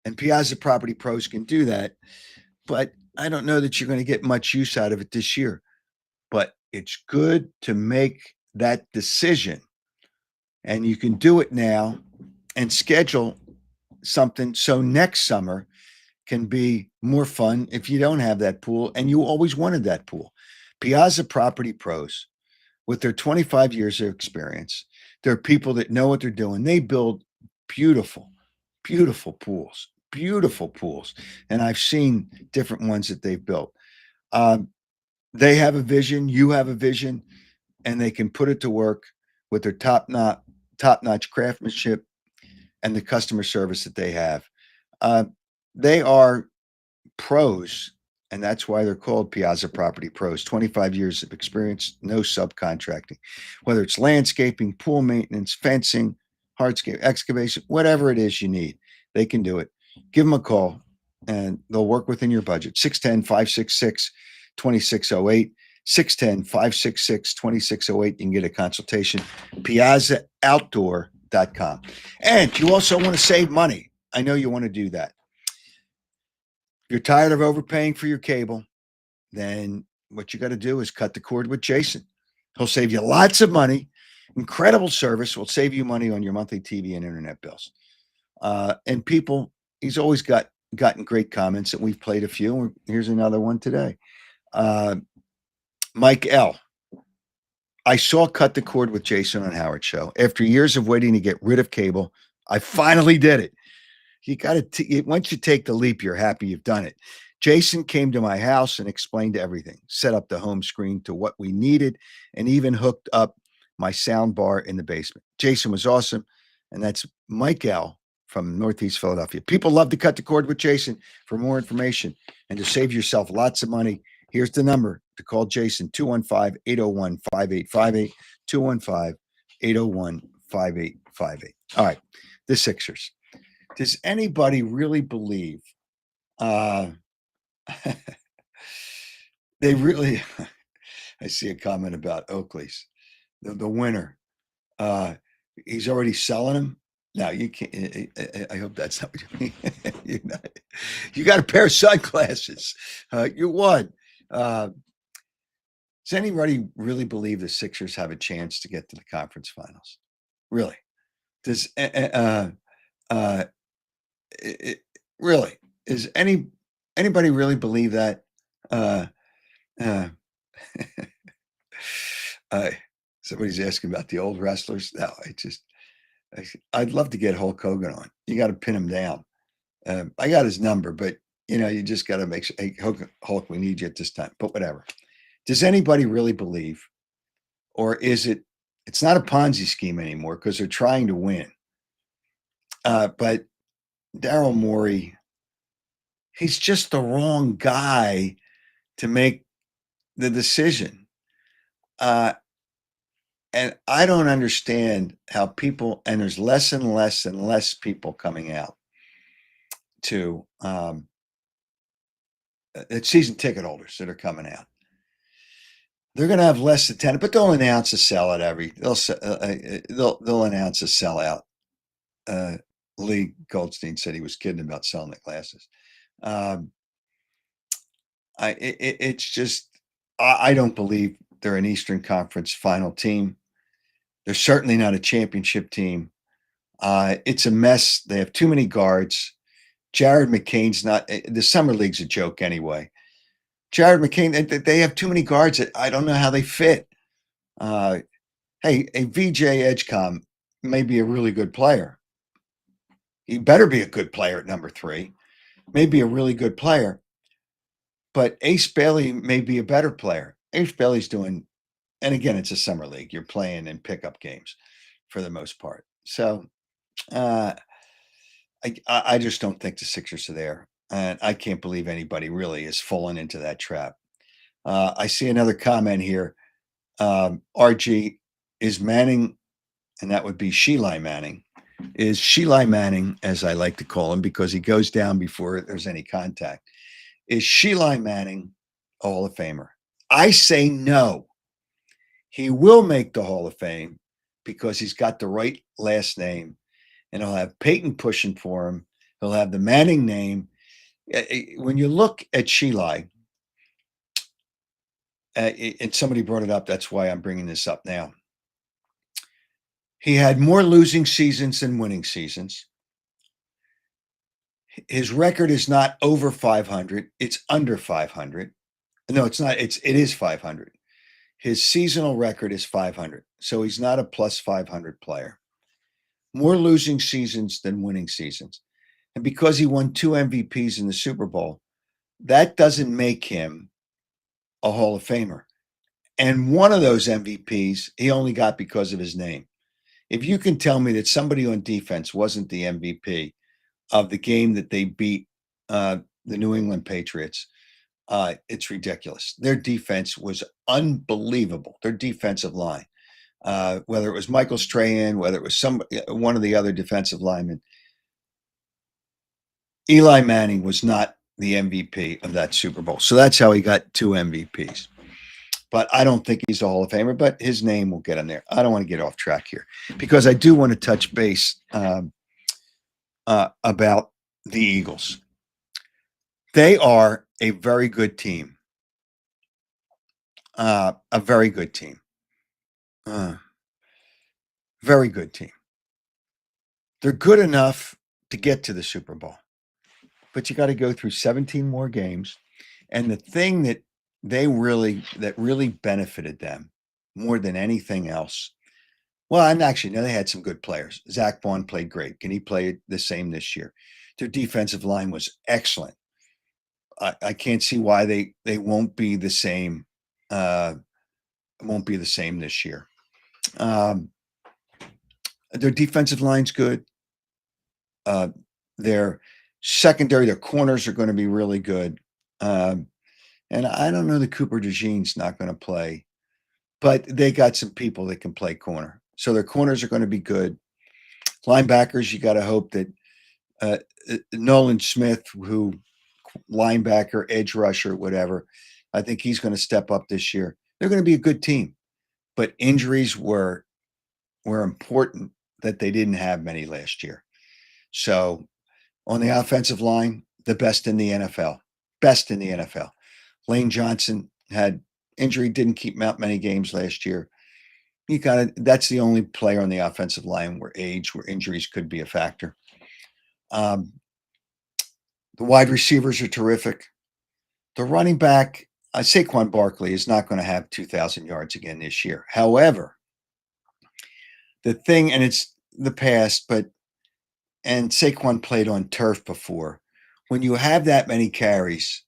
And Piazza Property Pros can do that. But I don't know that you're going to get much use out of it this year. But it's good to make that decision. And you can do it now and schedule something so next summer can be more fun if you don't have that pool and you always wanted that pool. Piazza Property Pros, with their 25 years of experience, they're people that know what they're doing. They build beautiful, beautiful pools. And I've seen different ones that they've built. They have a vision, you have a vision, and they can put it to work with their top-notch craftsmanship and the customer service that they have. They are pros, and that's why they're called Piazza Property Pros. 25 years of experience, no subcontracting. Whether it's landscaping, pool maintenance, fencing, hardscape, excavation, whatever it is you need, they can do it. Give them a call, and they'll work within your budget. 610-566-2608. 610-566-2608. You can get a consultation. PiazzaOutdoor.com. And you also want to save money. I know you want to do that. If you're tired of overpaying for your cable, then what you got to do is cut the cord with Jason. He'll save you lots of money. Incredible service. Will save you money on your monthly TV and internet bills. And people, he's always gotten great comments, and we've played a few. Here's another one today. Mike L. I saw Cut the Cord with Jason on Howard Show. After years of waiting to get rid of cable, I finally did it. You got to, once you take the leap, you're happy you've done it. Jason came to my house and explained everything, set up the home screen to what we needed, and even hooked up my sound bar in the basement. Jason was awesome, and that's Mike L. from Northeast Philadelphia. People love to cut the cord with Jason. For more information and to save yourself lots of money, here's the number to call Jason, 215-801-5858, 215-801-5858. All right, the Sixers. Does anybody really believe they really I see a comment about Oakley's, the winner. He's already selling them. No, you can't. I hope that's not what you mean. You got a pair of sunglasses. You won. Does anybody really believe the Sixers have a chance to get to the conference finals? Really? Does really? Is anybody really believe that? Somebody's asking about the old wrestlers. No, I'd love to get Hulk Hogan on. You got to pin him down. I got his number, but you just got to make sure. Hey, Hulk, we need you at this time. But whatever. Does anybody really believe, or is it? It's not a Ponzi scheme anymore because they're trying to win. But Daryl Morey, he's just the wrong guy to make the decision. And I don't understand how people, and there's less and less and less people coming out to season ticket holders that are coming out. They're going to have less attendance, but they'll announce a sellout they'll announce a sellout. Lee Goldstein said he was kidding about selling the glasses. It's just I don't believe they're an Eastern Conference final team. They're certainly not a championship team. It's a mess. They have too many guards. Jared McCain's not. The summer league's a joke anyway. Jared McCain, they have too many guards that I don't know how they fit. Hey, a VJ Edgecomb may be a really good player. He better be a good player at number 3. Maybe a really good player. But Ace Bailey may be a better player. Ace Bailey's doing, and again, it's a summer league. You're playing in pickup games for the most part. So I just don't think the Sixers are there. And I can't believe anybody really is falling into that trap. I see another comment here. RG is Manning, and that would be Eli Manning. Is Eli Manning, as I like to call him, because he goes down before there's any contact. Is Eli Manning a Hall of Famer? I say no. He will make the Hall of Fame because he's got the right last name, and he'll have Peyton pushing for him. He'll have the Manning name. When you look at Sheila, and somebody brought it up, that's why I'm bringing this up now. He had more losing seasons than winning seasons. His record is not over 500. It's under 500. No, it's not. It is 500. His seasonal record is 500. So he's not a plus 500 player. More losing seasons than winning seasons. And because he won 2 MVPs in the Super Bowl, that doesn't make him a Hall of Famer. And one of those MVPs, he only got because of his name. If you can tell me that somebody on defense wasn't the MVP of the game that they beat the New England Patriots, it's ridiculous. Their defense was unbelievable. Their defensive line, whether it was Michael Strahan, whether it was one of the other defensive linemen, Eli Manning was not the MVP of that Super Bowl. So that's how he got 2 MVPs. But I don't think he's a Hall of Famer, but his name will get him there. I don't want to get off track here because I do want to touch base about the Eagles. They are a very good team. A very good team. Very good team. They're good enough to get to the Super Bowl. But you got to go through 17 more games. And the thing that really benefited them more than anything else. Well, and actually, no, they had some good players. Zach Bond played great. Can he play the same this year? Their defensive line was excellent. I can't see why they won't be the same. Won't be the same this year. Their defensive line's good. Their secondary, their corners are going to be really good. And I don't know that Cooper DeJean's not going to play, but they got some people that can play corner. So their corners are going to be good. Linebackers, you got to hope that Nolan Smith, who linebacker, edge rusher, whatever, I think he's going to step up this year. They're going to be a good team, but injuries were important that they didn't have many last year. So on the offensive line, the best in the NFL. Best in the NFL. Lane Johnson had injury, didn't keep him out many games last year. That's the only player on the offensive line where injuries could be a factor. The wide receivers are terrific. The running back, Saquon Barkley, is not going to have 2,000 yards again this year. However, the thing, and it's the past, and Saquon played on turf before. When you have that many carries,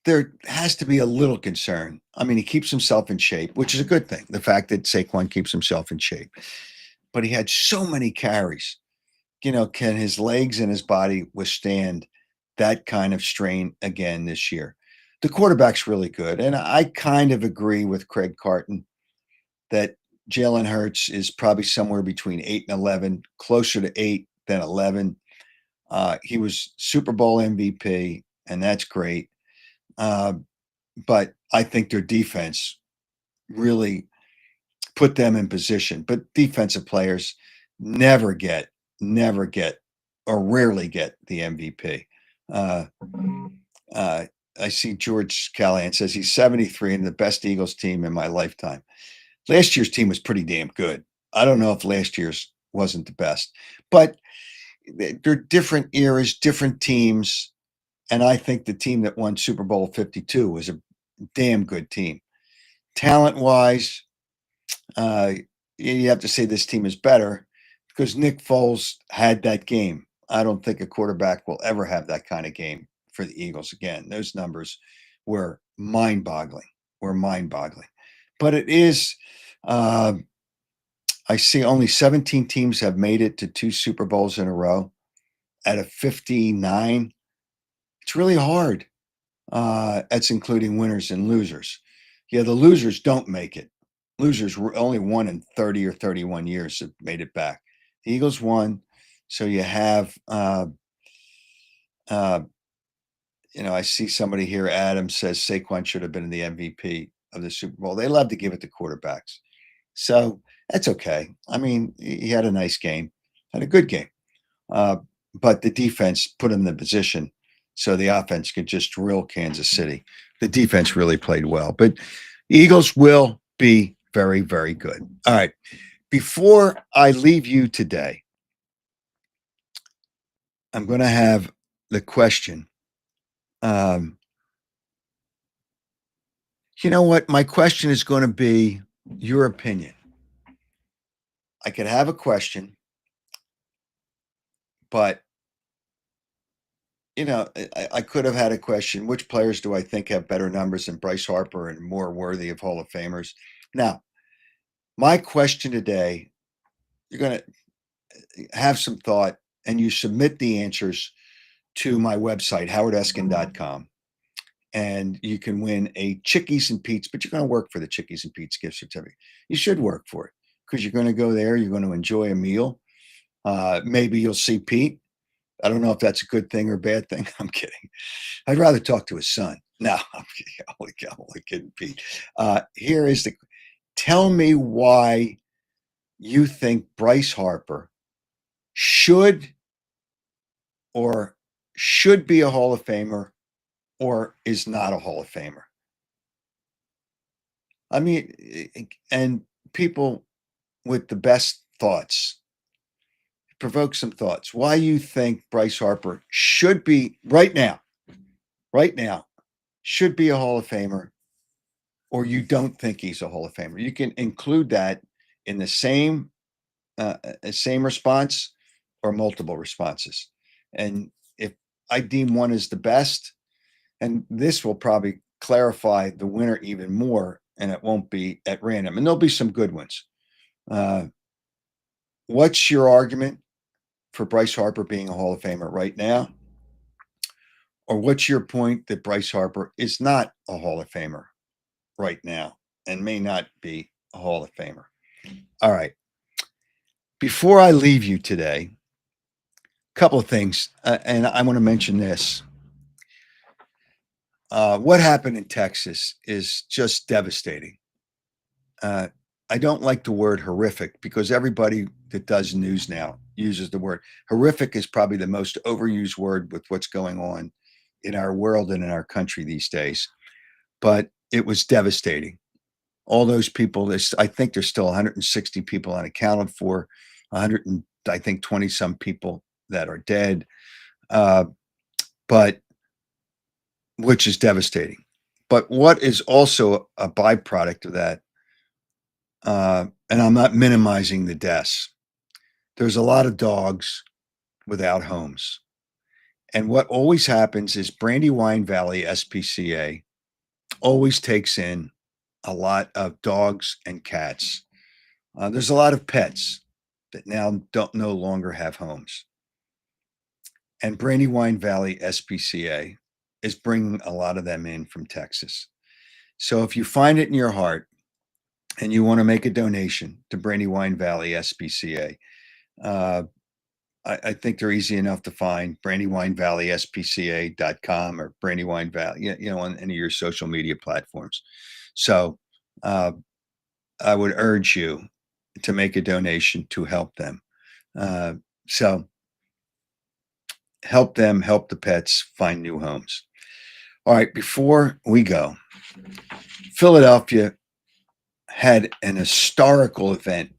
there has to be a little concern. I mean, he keeps himself in shape, which is a good thing. The fact that Saquon keeps himself in shape, but he had so many carries. Can his legs and his body withstand that kind of strain again this year? The quarterback's really good. And I kind of agree with Craig Carton that Jalen Hurts is probably somewhere between 8 and 11, closer to 8 than 11. He was Super Bowl MVP, and that's great. But I think their defense really put them in position. But defensive players never get, or rarely get the MVP. I see George Callahan says he's 73 and the best Eagles team in my lifetime. Last year's team was pretty damn good. I don't know if last year's wasn't the best, but they're different eras, different teams. And I think the team that won Super Bowl 52 was a damn good team. Talent-wise, you have to say this team is better because Nick Foles had that game. I don't think a quarterback will ever have that kind of game for the Eagles again. Those numbers were mind-boggling. But it is, I see only 17 teams have made it to 2 Super Bowls in a row out of 59. It's really hard. That's including winners and losers. Yeah, the losers don't make it. Losers were only one in 30 or 31 years have made it back. The Eagles won. So you have, I see somebody here, Adam says Saquon should have been in the MVP of the Super Bowl. They love to give it to quarterbacks. So that's okay. I mean, he had a nice game, had a good game. But the defense put him in the position so the offense could just drill Kansas City. The defense really played well. But Eagles will be very, very good. All right. Before I leave you today, I'm going to have the question. You know what? My question is going to be your opinion. I could have a question, but, I could have had a question. Which players do I think have better numbers than Bryce Harper and more worthy of Hall of Famers? Now, my question today, you're going to have some thought and you submit the answers to my website, howardeskin.com. And you can win a Chickies and Pete's, but you're going to work for the Chickies and Pete's gift certificate. You should work for it because you're going to go there. You're going to enjoy a meal. Maybe you'll see Pete. I don't know if that's a good thing or a bad thing. I'm kidding. I'd rather talk to his son. No, I'm only kidding, Pete. Here is tell me why you think Bryce Harper should be a Hall of Famer or is not a Hall of Famer. I mean, and people with the best thoughts, provoke some thoughts. Why you think Bryce Harper should be right now, should be a Hall of Famer, or you don't think he's a Hall of Famer. You can include that in the same response or multiple responses. And if I deem one as the best, and this will probably clarify the winner even more, and it won't be at random. And there'll be some good ones. What's your argument? for Bryce Harper being a Hall of Famer right now? Or what's your point that Bryce Harper is not a Hall of Famer right now and may not be a Hall of Famer? All right. Before I leave you today, a couple of things, and I want to mention this. What happened in Texas is just devastating. I don't like the word horrific because everybody that does news now uses the word. Horrific is probably the most overused word with what's going on in our world and in our country these days. But it was devastating. All those people, I think there's still 160 people unaccounted for, 100 and I think 20 some people that are dead, but which is devastating. But what is also a byproduct of that, and I'm not minimizing the deaths, there's a lot of dogs without homes. And what always happens is Brandywine Valley SPCA always takes in a lot of dogs and cats. There's a lot of pets that now no longer have homes. And Brandywine Valley SPCA is bringing a lot of them in from Texas. So if you find it in your heart and you want to make a donation to Brandywine Valley SPCA, I think they're easy enough to find. BrandywineValleySPCA.com or Brandywine Valley, on any of your social media platforms. So I would urge you to make a donation to help them. So help them, help the pets find new homes. All right, before we go, Philadelphia had an historical event.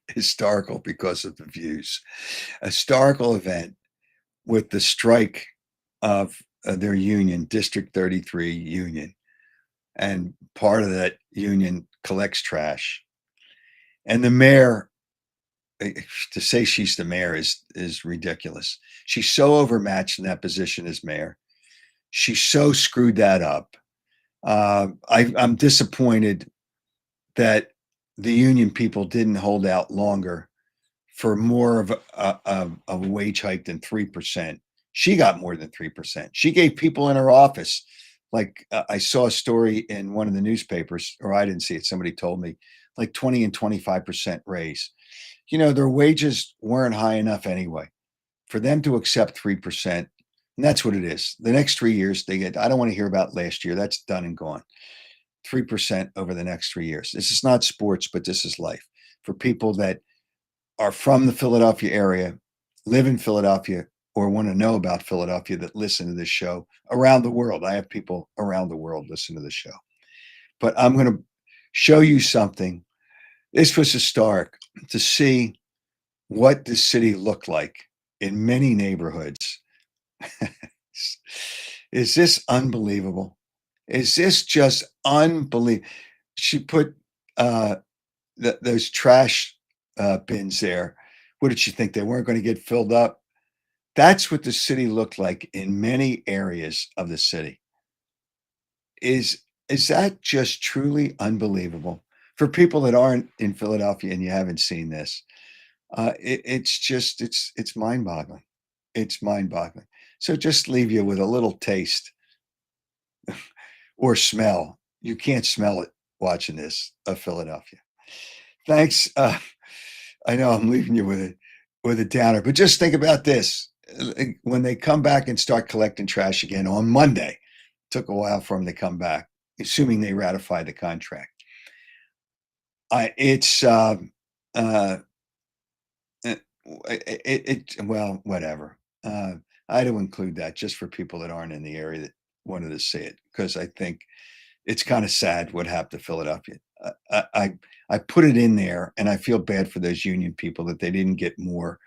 Historical because of the views. A historical event with the strike of their union, District 33 union. And part of that union collects trash. And the mayor, to say she's the mayor is ridiculous. She's so overmatched in that position as mayor. She so screwed that up. I'm disappointed that the union people didn't hold out longer for more of a wage hike than 3%. She got more than 3%. She gave people in her office, like I saw a story in one of the newspapers, or I didn't see it, somebody told me, like 20 and 25% raise. Their wages weren't high enough anyway for them to accept 3%. And that's what it is. The next 3 years they get, I don't want to hear about last year. That's done and gone. 3% over the next 3 years. This is not sports, but this is life. For people that are from the Philadelphia area, live in Philadelphia, or want to know about Philadelphia that listen to this show around the world. I have people around the world listen to the show. But I'm going to show you something. This was historic to see what the city looked like in many neighborhoods. Is this unbelievable? Is this just unbelievable? She put those trash bins there. What did she think? They weren't going to get filled up? That's what the city looked like in many areas of the city. Is that just truly unbelievable? For people that aren't in Philadelphia and you haven't seen this, it's mind-boggling. It's mind-boggling. So just leave you with a little taste or smell. You can't smell it watching this of Philadelphia. Thanks. I know I'm leaving you with a downer, but just think about this. When they come back and start collecting trash again on Monday, took a while for them to come back, assuming they ratify the contract. Well, whatever. I had to include that just for people that aren't in the area that wanted to see it, because I think it's kind of sad what happened to Philadelphia. I put it in there, and I feel bad for those union people that they didn't get more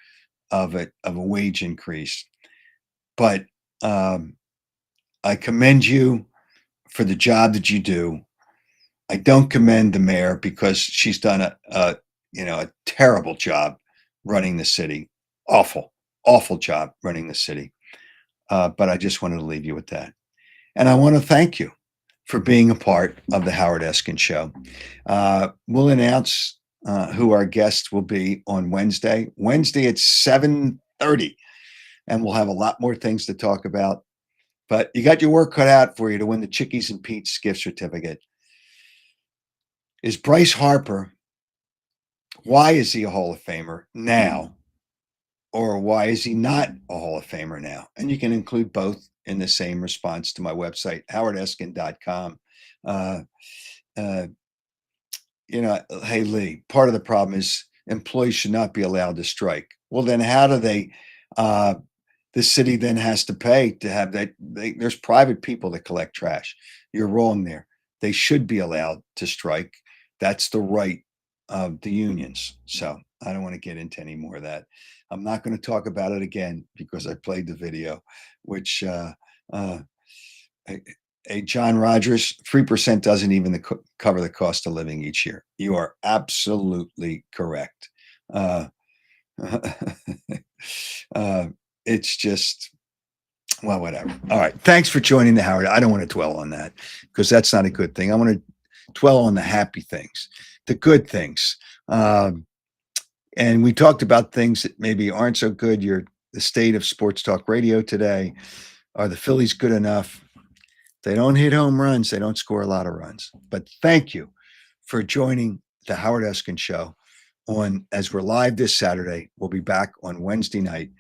of a wage increase. But I commend you for the job that you do. I don't commend the mayor because she's done a terrible job running the city. Awful job running the city. But I just wanted to leave you with that. And I want to thank you for being a part of the Howard Eskin Show. We'll announce who our guest will be on Wednesday. Wednesday at 7:30, and we'll have a lot more things to talk about. But you got your work cut out for you to win the Chickies and Pete's gift certificate. Is Bryce Harper, why is he a Hall of Famer now? Or why is he not a Hall of Famer now? And you can include both in the same response to my website, howardeskin.com. Hey, Lee, part of the problem is employees should not be allowed to strike. Well, then how do they, the city then has to pay to have that. There's private people that collect trash. You're wrong there. They should be allowed to strike. That's the right of the unions. So I don't want to get into any more of that. I'm not going to talk about it again because I played the video, which John Rogers, 3% doesn't even cover the cost of living each year. You are absolutely correct. It's just, well, whatever. All right. Thanks for joining the Howard. I don't want to dwell on that because that's not a good thing. I want to dwell on the happy things, the good things. And we talked about things that maybe aren't so good. The state of Sports Talk Radio today. Are the Phillies good enough? They don't hit home runs. They don't score a lot of runs. But thank you for joining the Howard Eskin Show as we're live this Saturday. We'll be back on Wednesday night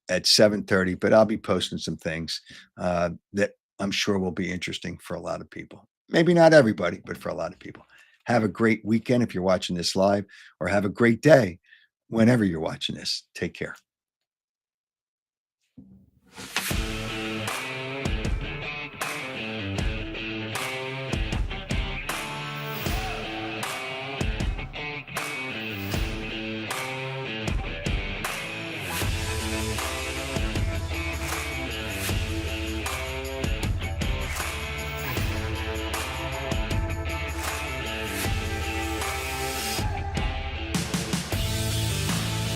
at 7:30, but I'll be posting some things that I'm sure will be interesting for a lot of people. Maybe not everybody, but for a lot of people. Have a great weekend if you're watching this live, or have a great day whenever you're watching this. Take care.